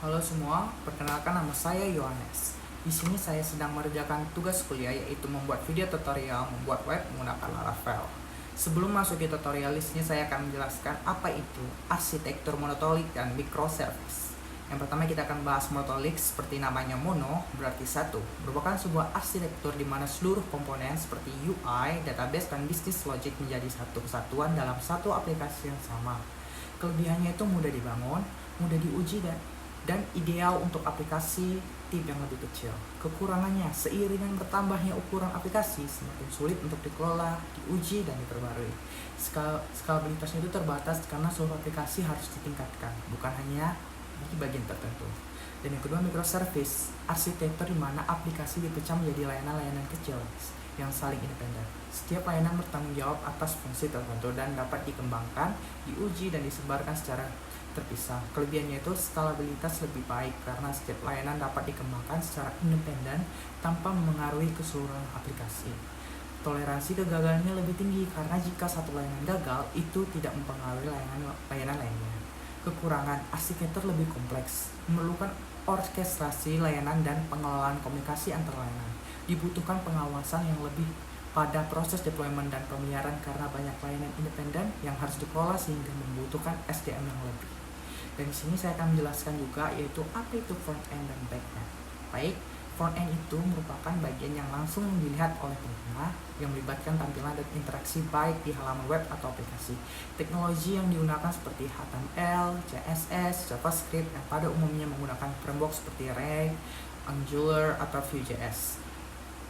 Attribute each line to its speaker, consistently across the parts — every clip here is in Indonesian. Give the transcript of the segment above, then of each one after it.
Speaker 1: Halo semua, perkenalkan nama saya Yohanes. Di sini saya sedang mengerjakan tugas kuliah yaitu membuat video tutorial membuat web menggunakan Laravel. Sebelum masuk ke tutorial di sini saya akan menjelaskan apa itu arsitektur monotolik dan microservice. Yang pertama kita akan bahas monotolik seperti namanya mono berarti satu, merupakan sebuah arsitektur di mana seluruh komponen seperti UI, database, dan bisnis logic menjadi satu kesatuan dalam satu aplikasi yang sama. Kelebihannya itu mudah dibangun, mudah diuji, dan ideal untuk aplikasi tim yang lebih kecil. Kekurangannya, seiring dengan bertambahnya ukuran aplikasi, semakin sulit untuk dikelola, diuji, dan diperbarui. Skalabilitasnya itu terbatas karena seluruh aplikasi harus ditingkatkan, bukan hanya di bagian tertentu. Dan yang kedua, microservice, arsitektur di mana aplikasi dipecah menjadi layanan-layanan kecil yang saling independen. Setiap layanan bertanggung jawab atas fungsi tertentu dan dapat dikembangkan, diuji, dan disebarkan secara terpisah. Kelebihannya itu skalabilitas lebih baik karena setiap layanan dapat dikembangkan secara independen tanpa mengaruhi keseluruhan aplikasi. Toleransi kegagalannya lebih tinggi karena jika satu layanan gagal, itu tidak mempengaruhi layanan lainnya. Kekurangan, arsitektur lebih kompleks, memerlukan orkestrasi layanan dan pengelolaan komunikasi antar layanan. Dibutuhkan pengawasan yang lebih pada proses deployment dan pemeliharaan karena banyak layanan independen yang harus dikelola sehingga membutuhkan SDM yang lebih. Dan di sini saya akan menjelaskan juga yaitu apa itu front end dan back end. Baik, front end itu merupakan bagian yang langsung dilihat oleh pengguna yang melibatkan tampilan dan interaksi baik di halaman web atau aplikasi. Teknologi yang digunakan seperti HTML, CSS, JavaScript yang pada umumnya menggunakan framework seperti React, Angular, atau Vue.js.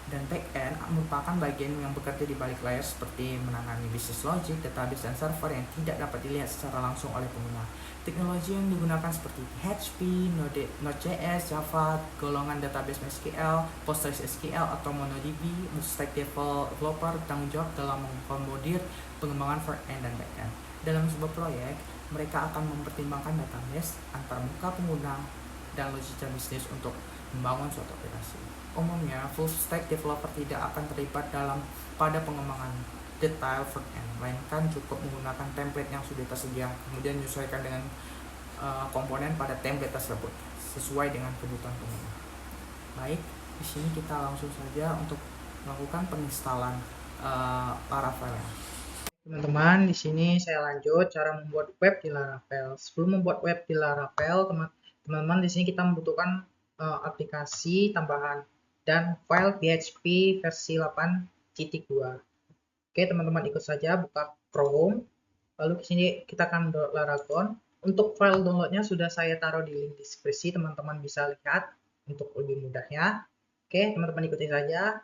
Speaker 1: Dan backend merupakan bagian yang bekerja di balik layar seperti menangani bisnis logic, database, dan server yang tidak dapat dilihat secara langsung oleh pengguna. Teknologi yang digunakan seperti PHP, Node.js, Java, golongan database MySQL, PostgreSQL, atau MongoDB, stack developer bertanggung jawab dalam mengakomodir pengembangan front-end dan back-end. Dalam sebuah proyek, mereka akan mempertimbangkan database, antar muka pengguna, dan logika bisnis untuk membangun suatu aplikasi. Umumnya, full stack developer tidak akan terlibat pada pengembangan detail front-end, melainkan cukup menggunakan template yang sudah tersedia, kemudian menyesuaikan dengan komponen pada template tersebut sesuai dengan kebutuhan pengguna. Baik, di sini kita langsung saja untuk melakukan penginstalan Laravel. Teman-teman, di sini saya lanjut cara membuat web di Laravel. Sebelum membuat web di Laravel, teman-teman di sini kita membutuhkan aplikasi tambahan dan file PHP versi 8.2. Oke, teman-teman ikut saja buka Chrome. Lalu di sini kita akan download Laragon. Untuk file downloadnya sudah saya taruh di link deskripsi, teman-teman bisa lihat untuk lebih mudahnya. Oke, teman-teman ikuti saja.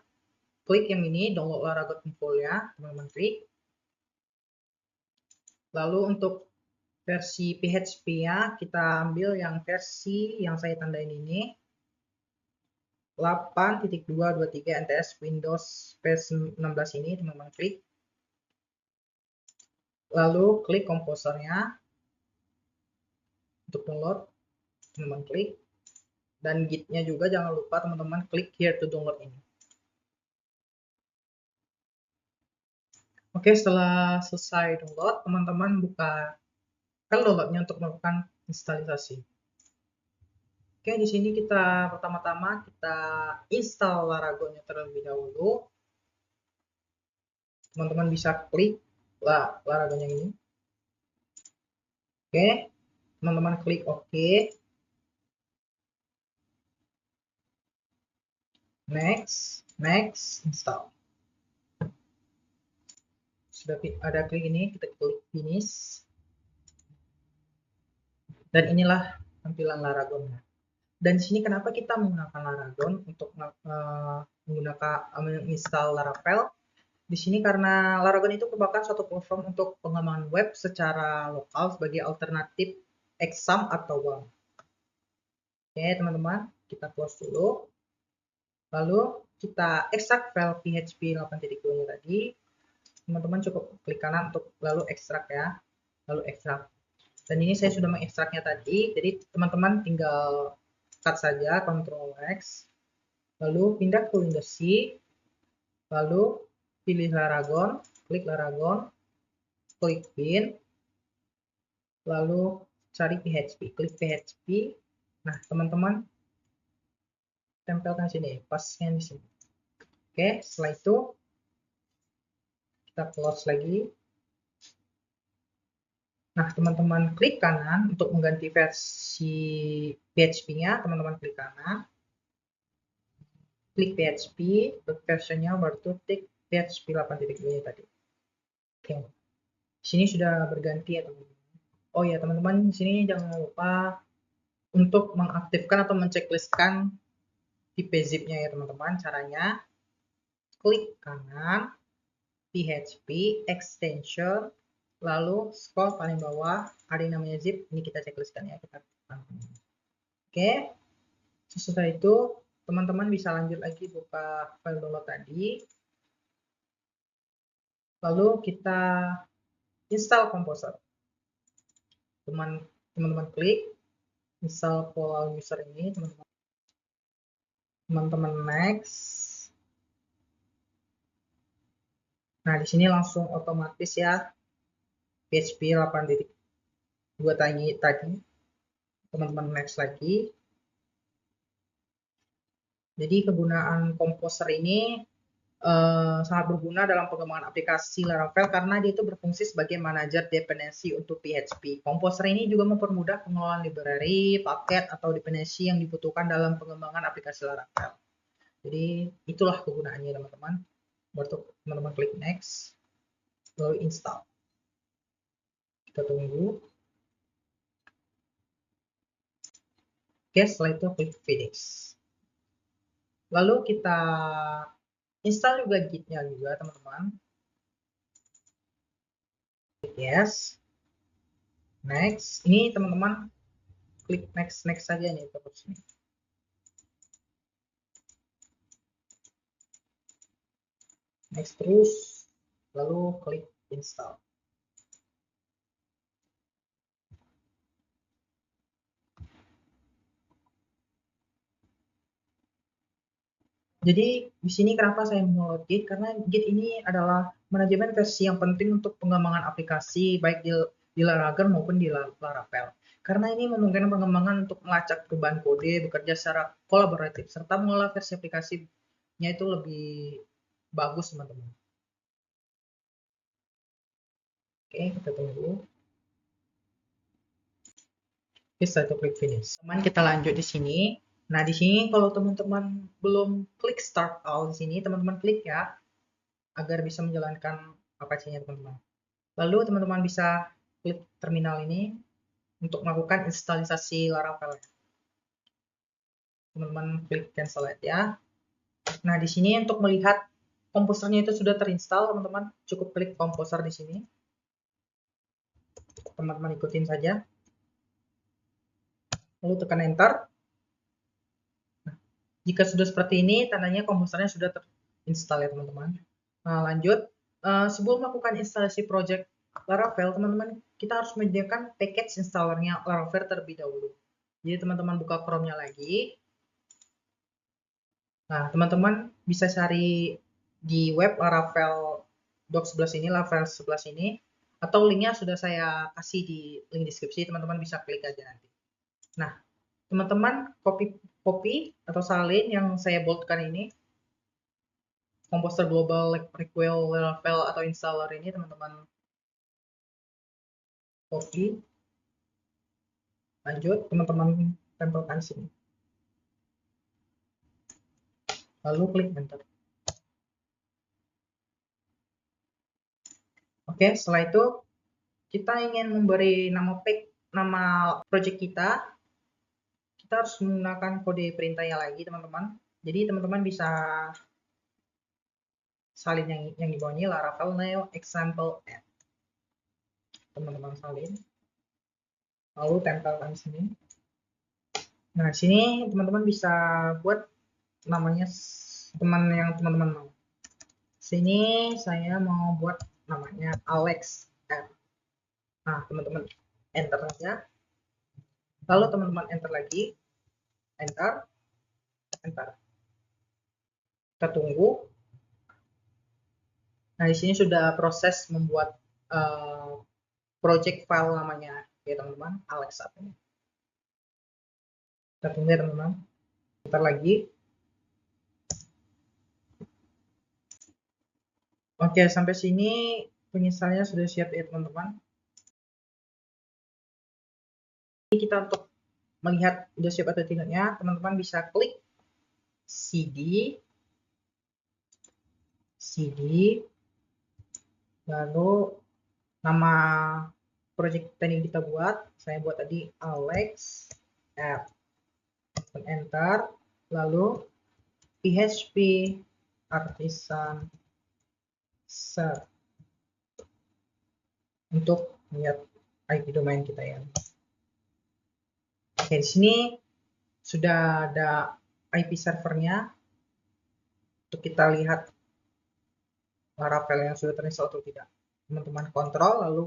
Speaker 1: Klik yang ini, download Laragon info-nya, teman-teman klik. Lalu untuk versi PHP-nya kita ambil yang versi yang saya tandain ini 8.223 NTS Windows versi 16 ini, teman-teman klik. Lalu klik komposernya untuk download, teman-teman klik. Dan git-nya juga jangan lupa teman-teman klik here to download ini. Oke, setelah selesai download, teman-teman buka file downloadnya untuk melakukan instalisasi. Oke, di sini kita pertama-tama kita install Laragonnya terlebih dahulu. Teman-teman bisa klik Laragon yang ini. Oke, teman-teman klik OK. Next, install. Sudah ada klik ini, kita klik finish. Dan inilah tampilan Laragonnya. Dan di sini kenapa kita menggunakan Laragon untuk menginstal Laravel? Di sini karena Laragon itu merupakan suatu platform untuk pengembangan web secara lokal sebagai alternatif Exam atau WAM. Oke, teman-teman, kita close dulu. Lalu kita ekstrak file PHP 8.2-nya tadi. Teman-teman cukup klik kanan untuk lalu ekstrak ya. Lalu ekstrak. Dan ini saya sudah mengekstraknya tadi. Jadi teman-teman tinggal cut saja Ctrl X. Lalu pindah ke Windows C. Lalu pilih Laragon, klik Laragon, klik bin. Lalu cari PHP, klik PHP. Nah, teman-teman tempelkan sini, pasnya di sini. Oke, setelah itu kita close lagi. Nah, teman-teman klik kanan untuk mengganti versi PHP-nya, teman-teman klik kanan, klik PHP, versionnya baru klik PHP 8.2 tadi. Oke, sini sudah berganti ya teman-teman. Oh ya teman-teman, di sini jangan lupa untuk mengaktifkan atau mencekliskan tipe zip-nya ya teman-teman. Caranya klik kanan, PHP extension, lalu scroll paling bawah, ada yang namanya zip, ini kita checklistkan ya, kita oke, sesudah itu teman-teman bisa lanjut lagi buka file download tadi, lalu kita install Composer. Teman-teman klik install pola user ini, teman-teman next. Nah, di sini langsung otomatis ya PHP 8.2 tadi. Teman-teman next lagi. Jadi kegunaan Composer ini sangat berguna dalam pengembangan aplikasi Laravel karena dia itu berfungsi sebagai manajer dependensi untuk PHP. Composer ini juga mempermudah pengelolaan library, paket, atau dependensi yang dibutuhkan dalam pengembangan aplikasi Laravel. Jadi itulah kegunaannya teman-teman. Baru teman-teman klik next, lalu install. Kita tunggu. Oke, setelah itu klik finish. Lalu kita install juga Git-nya juga teman-teman. Yes. Next. Ini teman-teman klik next saja nih terus nih. Next terus, lalu klik install. Jadi di sini kenapa saya mendownload Git, karena Git ini adalah manajemen versi yang penting untuk pengembangan aplikasi baik di Laravel maupun di Laravel. Karena ini memungkinkan pengembangan untuk melacak perubahan kode, bekerja secara kolaboratif, serta mengolah versi aplikasinya itu lebih bagus teman-teman. Oke, kita tunggu. Oke, setelah itu klik finish. Teman, kita lanjut di sini. Nah, di sini kalau teman-teman belum klik start all di sini, teman-teman klik ya, agar bisa menjalankan Apache-nya teman-teman. Lalu teman-teman bisa klik terminal ini untuk melakukan instalisasi Laravel. Teman-teman klik cancel ya. Nah, di sini untuk melihat komposernya itu sudah terinstall, teman-teman cukup klik komposer di sini. Teman-teman ikutin saja. Lalu tekan enter. Nah, jika sudah seperti ini, tandanya komposernya sudah terinstall ya teman-teman. Nah, lanjut. Sebelum melakukan instalasi project Laravel, teman-teman, kita harus menyediakan package installernya Laravel terlebih dahulu. Jadi teman-teman buka Chrome-nya lagi. Nah, teman-teman bisa cari di web Laravel doc 11 ini, Laravel 11 ini, atau linknya sudah saya kasih di link deskripsi, teman-teman bisa klik aja nanti. Nah, teman-teman copy atau salin yang saya boldkan ini, Composer Global Requel Laravel atau installer ini, teman-teman copy, lanjut, teman-teman tempelkan sini. Lalu klik enter. Oke, setelah itu kita ingin memberi nama project kita harus menggunakan kode perintahnya lagi teman-teman. Jadi teman-teman bisa salin yang di bawah ini Laravel neo example app. Teman-teman salin. Lalu tempelkan sini. Nah, sini teman-teman bisa buat namanya yang teman-teman mau. Sini saya mau buat namanya Alex app. Nah, teman-teman enter saja. Lalu teman-teman enter lagi. Enter. Kita tunggu. Nah, di sini sudah proses membuat project file namanya ya teman-teman, Alex app ini. Kita tunggu ya teman-teman. Bentar lagi. Oke, sampai sini penginstalannya sudah siap ya teman-teman. Ini kita untuk melihat sudah siap atau tidaknya, teman-teman bisa klik CD, lalu nama project yang kita buat, saya buat tadi Alex app, enter, lalu PHP artisan set untuk melihat IP domain kita ya. Oke, di sini sudah ada IP servernya untuk kita lihat Laravel yang sudah terinstall atau tidak. Teman-teman kontrol lalu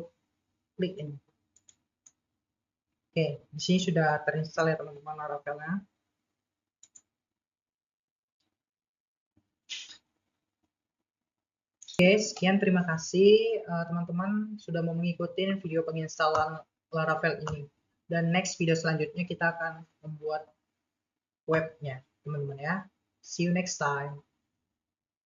Speaker 1: klik ini. Oke, di sini sudah terinstall ya teman-teman Laravelnya. Oke, sekian terima kasih teman-teman sudah mau mengikuti video penginstalan Laravel ini. Dan next video selanjutnya kita akan membuat webnya, teman-teman ya. See you next time.